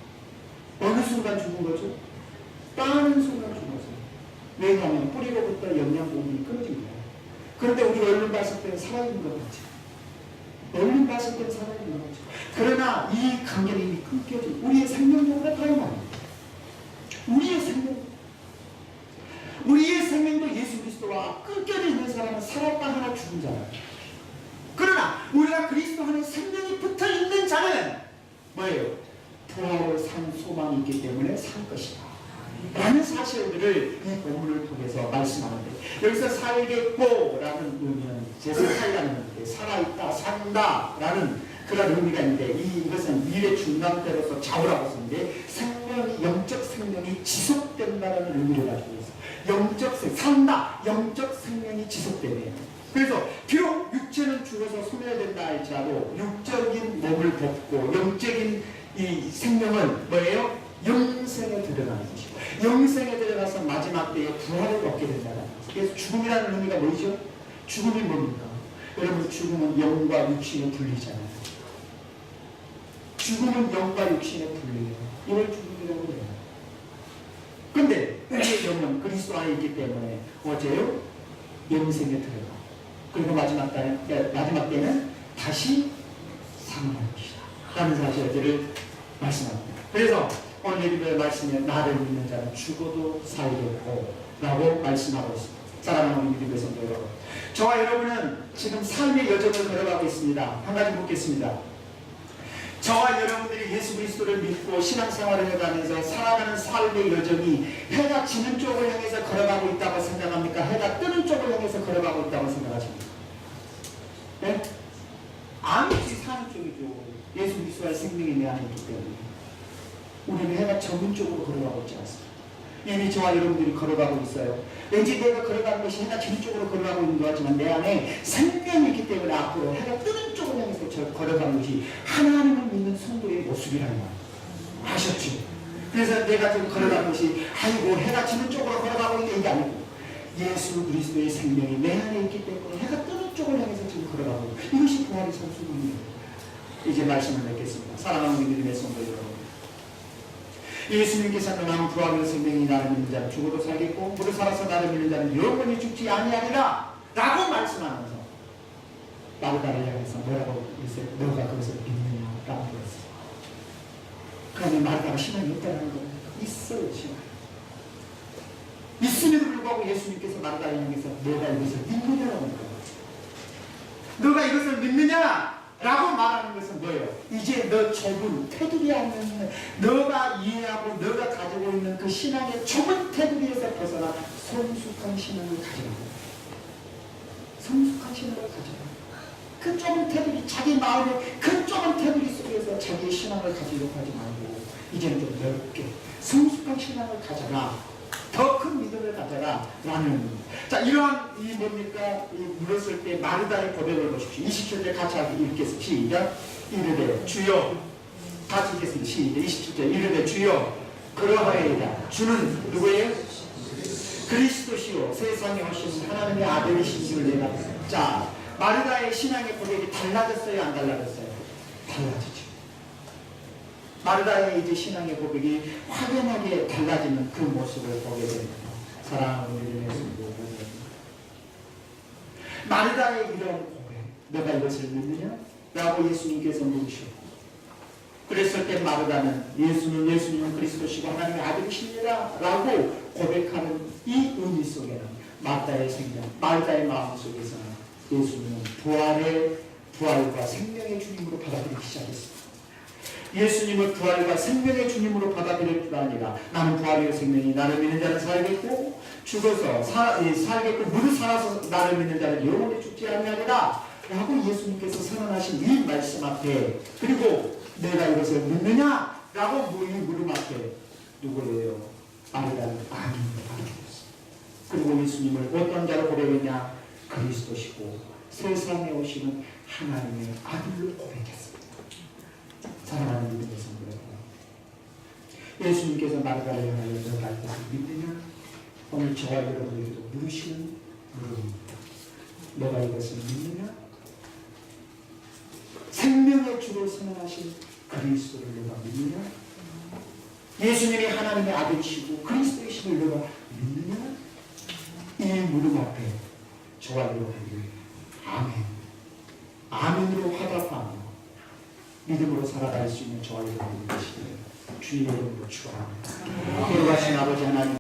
어느 순간 죽은 거죠? 따는 순간 죽었어요. 왜냐하면 뿌리로부터 영양 공급이 끊어진 거예요. 그런데 우리 얼른 봤을 때는 살아있는 것 같죠. 얼른 봤을 때는 살아있는 것 같죠. 그러나 이 관계는 이미 끊겨진, 우리의 생명력보다 더 많아요. 우리의 생명도 예수 그리스도와 끊겨져 있는 사람은 살았다 하나 죽은 자예요. 그러나 우리가 그리스도 안에 생명이 붙어 있는 자는 뭐예요? 부활의 살 것이다 라는 사실들을 이 본문을 통해서 말씀하는데, 여기서 살겠고 라는 의미는 제사살이라는 의미인데, 살아있다, 산다 라는 그런 의미가 있는데, 이것은 미래 중간대로서 좌우라고 쓰는데, 생명이, 영적 생명이 지속된다는 의미를 가지고 있어요. 영적 산다, 영적 생명이 지속되네요. 그래서 비록 육체는 죽어서 소멸된다 할지라도 육적인 몸을 벗고 영적인 이 생명은 뭐예요? 영생에 들어가는 것이고, 영생에 들어가서 마지막 때에 부활을 얻게 된다는 거예요. 그래서 죽음이라는 의미가 뭐죠? 죽음이 뭡니까? 여러분, 죽음은 영과 육신의 분리잖아요. 죽음은 영과 육신의 분리예요. 이걸 죽음이라고 해요. 근데 우리의 영은 그리스도 안에 있기 때문에 어제요? 영생에 들어가. 그리고 마지막 때는 다시 살아날 것이다 라는 사실들을 말씀합니다. 그래서 오늘 예비의 말씀에 나를 믿는 자는 죽어도 살겠고 라고 말씀하고 있습니다. 사랑하는 예비의 성도 여러분, 저와 여러분은 지금 삶의 여정을 걸어가고 있습니다. 한 가지 묻겠습니다. 저와 여러분들이 예수 그리스도를 믿고 신앙생활을 해가면서 살아가는 삶의 여정이 해가 지는 쪽을 향해서 걸어가고 있다고 생각합니까? 해가 뜨는 쪽을 향해서 걸어가고 있다고 생각하십니까? 네? 아니지, 사는 쪽이죠. 예수 그리스도의 생명이 내 안에 있기 때문에 우리는 해가 져는 쪽으로 걸어가고 있지 않습니다. 이미 저와 여러분들이 걸어가고 있어요. 왠지 내가 걸어가는 것이 해가 지는 쪽으로 걸어가고 있는 것 같지만 내 안에 생명이 있기 때문에 앞으로 해가 뜨는 쪽을 향해서 걸어가는 것이 하나님을 믿는 성도의 모습이라는 거예요. 아셨죠? 그래서 내가 지금 걸어가는 것이 아이고 해가 지는 쪽으로 걸어가고 있는 게 아니고 예수 그리스도의 생명이 내 안에 있기 때문에 해가 뜨는 쪽을 향해서 지금 걸어가고 있는, 이것이 부활의 성수입니다. 이제 말씀을 맺겠습니다. 사랑하는 믿음의 성도 여러분, 예수님께서는 나는 부활의 생명이 나를 믿는 자는 죽어도 살겠고 무릇 살아서 나를 믿는 자는 영원히 죽지 아니하리라 라고 말씀하면서 마르다를 향해서 뭐라고 했어요? 너가 그것을 믿느냐 라고 했어요. 그러면 마르다가 신앙이 없다는 거예요. 있어요, 신앙. 있음에도 불구하고 예수님께서 마르다를 향해서 너가 이것을 믿느냐라고 하는 거예요. 너가 이것을 믿느냐? 라고 말하는 것은 뭐예요? 이제 너 좁은 테두리 안에 너가 이해하고 너가 가지고 있는 그 신앙의 좁은 테두리에서 벗어나 성숙한 신앙을 가져라. 성숙한 신앙을 가져라. 그 좁은 테두리, 자기 마음의 그 좁은 테두리 속에서 자기의 신앙을 가지려고 하지 말고 이제는 좀 넓게 성숙한 신앙을 가져라. 더 큰 믿음을 가져라 라는. 자, 이러한 이 뭡니까? 이 물었을 때 마르다의 고백을 보십시오. 27절 같이 읽겠습니다. 시작. 이르되 주여, 같이 읽겠습니다. 시작. 27절 이르되 주여 그러하여이다. 주는 누구예요? 그리스도시요 세상에 오신 하나님의 아들이신 줄 내가. 자, 마르다의 신앙의 고백이 달라졌어요, 안 달라졌어요? 달라지죠. 마르다의 이제 신앙의 고백이 확연하게 달라지는 그 모습을 보게 됩니다. 사랑하는 우리의 성도 여러분, 마르다의 이런 고백, 너가 이것을 믿느냐? 라고 예수님께서 물으셨고, 그랬을 때 마르다는 예수님은 그리스도시고 하나님의 아들이십니다 라고 고백하는 이 의미 속에는 마르다의 생명, 마르다의 마음 속에서는 예수님은 부활과 생명의 주님으로 받아들이기 시작했습니다. 예수님을 부활과 생명의 주님으로 받아들일 뿐 아니라 나는 부활이요 생명이 나를 믿는 자는 살겠고 죽어서 살겠고 무릇 살아서 나를 믿는 자는 영원히 죽지 아니하리라 라고 예수님께서 선언하신 이 말씀 앞에, 그리고 내가 이것을 믿느냐? 라고 물음 앞에 누구예요? 마르다는 아멘을 받아들였습니다. 그리고 예수님을 어떤 자로 고백했냐? 그리스도시고 세상에 오시는 하나님의 아들로 고백했습니다. 사랑하는 믿음의 성도 여러분, 예수님께서 마르다를 향하여 너가 이것을 믿느냐? 오늘 저와 여러분에게도 물으시는 물음입니다. 너가 이것을 믿느냐? 생명의 주로 선언하신 그리스도를 너가 믿느냐? 예수님이 하나님의 아들이시고 그리스도이심을 너가 믿느냐? 이 물음 앞에 저와 여러분들이 아멘으로 화답하며 믿음으로 살아갈 수 있는 저와 여러분이 되시기를 주님의 이름으로 축원합니다. 거룩하신 아버지 하나님,